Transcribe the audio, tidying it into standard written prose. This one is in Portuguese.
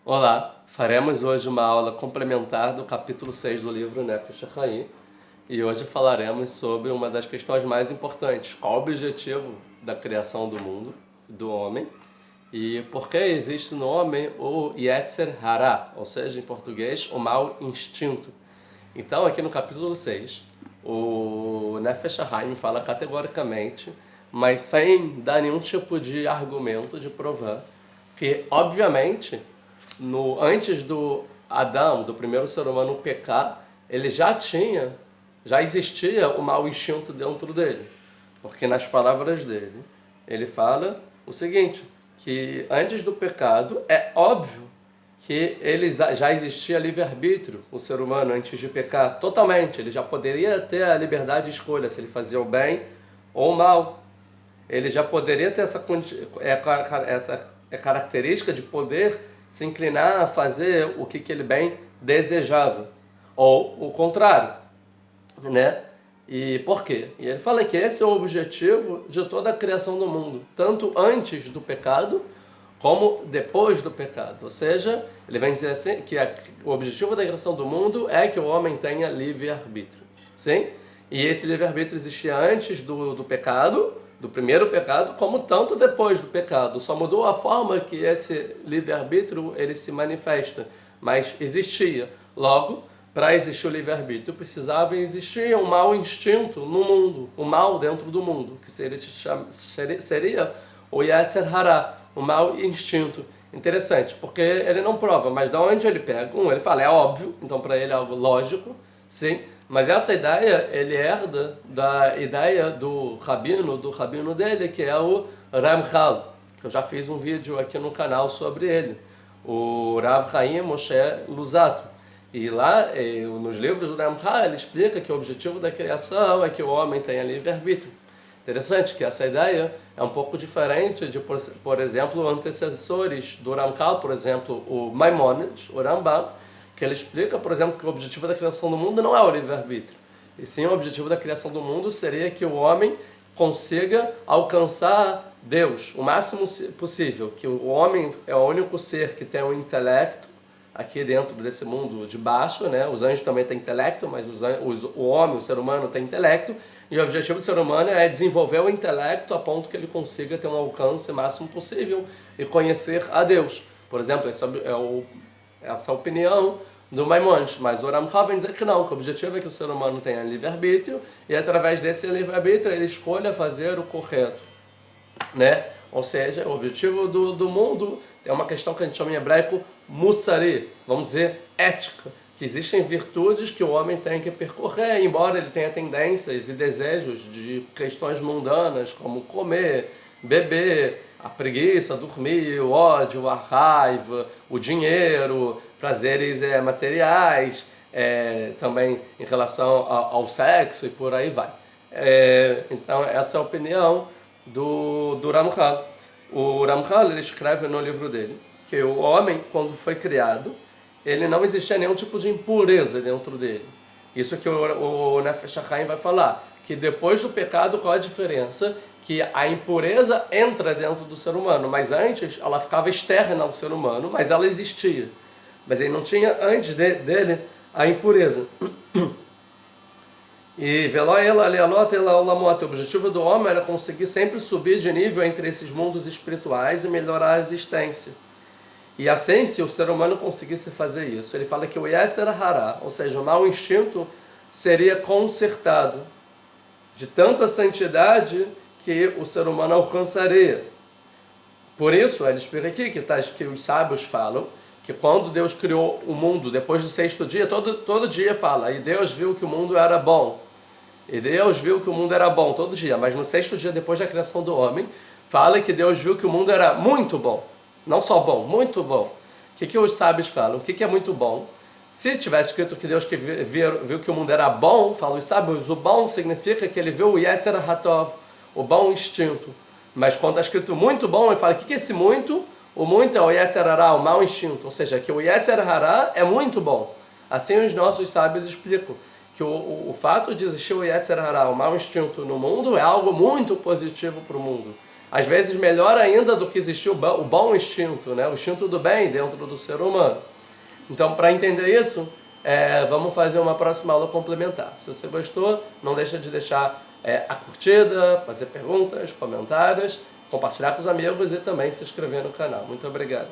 Olá, faremos hoje uma aula complementar do capítulo 6 do livro Nefesh HaChaim e hoje falaremos sobre uma das questões mais importantes: qual o objetivo da criação do mundo, do homem, e por que existe no homem o Yetzer Hara, ou seja, em português, o mau instinto. Então, aqui no capítulo 6, o Nefesh HaChaim fala categoricamente, mas sem dar nenhum tipo de argumento de provar, que, obviamente, antes do Adão, do primeiro ser humano pecar, ele já existia o mau instinto dentro dele. Porque nas palavras dele, ele fala o seguinte, que antes do pecado é óbvio que ele já existia livre-arbítrio, o ser humano, antes de pecar, totalmente. Ele já poderia ter a liberdade de escolha, se ele fazia o bem ou o mal. Ele já poderia ter essa característica de poder se inclinar a fazer o que ele bem desejava. Ou o contrário, né? E por quê? E ele fala que esse é o objetivo de toda a criação do mundo, tanto antes do pecado, como depois do pecado. Ou seja, ele vem dizer assim, que o objetivo da criação do mundo é que o homem tenha livre-arbítrio. Sim? E esse livre-arbítrio existia antes do pecado, do primeiro pecado, como tanto depois do pecado. Só mudou a forma que esse livre-arbítrio ele se manifesta, mas existia. Logo, para existir o livre-arbítrio, precisava existir um mau instinto no mundo, um mal dentro do mundo, que seria o Yetzer Hara, o mau instinto. Interessante, porque ele não prova, mas de onde ele pega? Ele fala, é óbvio, então para ele é algo lógico, sim, mas essa ideia ele herda da ideia do rabino dele, que é o Ramchal, que eu já fiz um vídeo aqui no canal sobre ele, o Rav Chaim Moshe Luzzatto. E lá, nos livros do Ramchal, ele explica que o objetivo da criação é que o homem tenha livre-arbítrio. Interessante que essa ideia é um pouco diferente de, por exemplo, antecessores do Ramchal, por exemplo, o Maimonides, o Rambam, que ele explica, por exemplo, que o objetivo da criação do mundo não é o livre-arbítrio. E sim, o objetivo da criação do mundo seria que o homem consiga alcançar Deus o máximo possível, que o homem é o único ser que tem um intelecto aqui dentro desse mundo de baixo, né? Os anjos também têm intelecto, mas o homem, o ser humano, tem intelecto, e o objetivo do ser humano é desenvolver o intelecto a ponto que ele consiga ter um alcance máximo possível e conhecer a Deus. Por exemplo, essa é a opinião do Maimonides, mas o Ramchal vem dizer que não, que o objetivo é que o ser humano tenha livre-arbítrio e através desse livre-arbítrio ele escolha fazer o correto, né? Ou seja, o objetivo do mundo é uma questão que a gente chama em hebraico mussari, vamos dizer, ética, que existem virtudes que o homem tem que percorrer, embora ele tenha tendências e desejos de questões mundanas, como comer, beber, a preguiça, dormir, o ódio, a raiva, o dinheiro, prazeres materiais, também em relação ao sexo e por aí vai. Então, essa é a opinião do Ramchal. O Ramchal ele escreve no livro dele que o homem, quando foi criado, ele não existia nenhum tipo de impureza dentro dele. Isso que o Nefesh HaChaim vai falar, que depois do pecado, qual a diferença? Que a impureza entra dentro do ser humano, mas antes ela ficava externa ao ser humano, mas ela existia. Mas ele não tinha antes dele a impureza. E o objetivo do homem era conseguir sempre subir de nível entre esses mundos espirituais e melhorar a existência. E assim, se o ser humano conseguisse fazer isso, ele fala que o Yetzer Hara, ou seja, o mau instinto, seria consertado de tanta santidade que o ser humano alcançaria. Por isso, ele explica aqui que os sábios falam que quando Deus criou o mundo, depois do sexto dia, todo dia fala, e Deus viu que o mundo era bom. E Deus viu que o mundo era bom todo dia, mas no sexto dia, depois da criação do homem, fala que Deus viu que o mundo era muito bom. Não só bom, muito bom. O que os sábios falam? O que é muito bom? Se tivesse escrito que Deus viu que o mundo era bom, falam os sábios, o bom significa que ele viu o Yetzer Hatov, o bom instinto. Mas quando está escrito muito bom, ele fala, o que é esse muito? O muito é o Yetzer Hara, o mau instinto. Ou seja, que o Yetzer Hara é muito bom. Assim os nossos sábios explicam que o fato de existir o Yetzer Hara, o mau instinto no mundo, é algo muito positivo para o mundo. Às vezes melhor ainda do que existir o bom instinto, né? O instinto do bem dentro do ser humano. Então, para entender isso, vamos fazer uma próxima aula complementar. Se você gostou, não deixa de deixar a curtida, fazer perguntas, comentários, compartilhar com os amigos e também se inscrever no canal. Muito obrigado.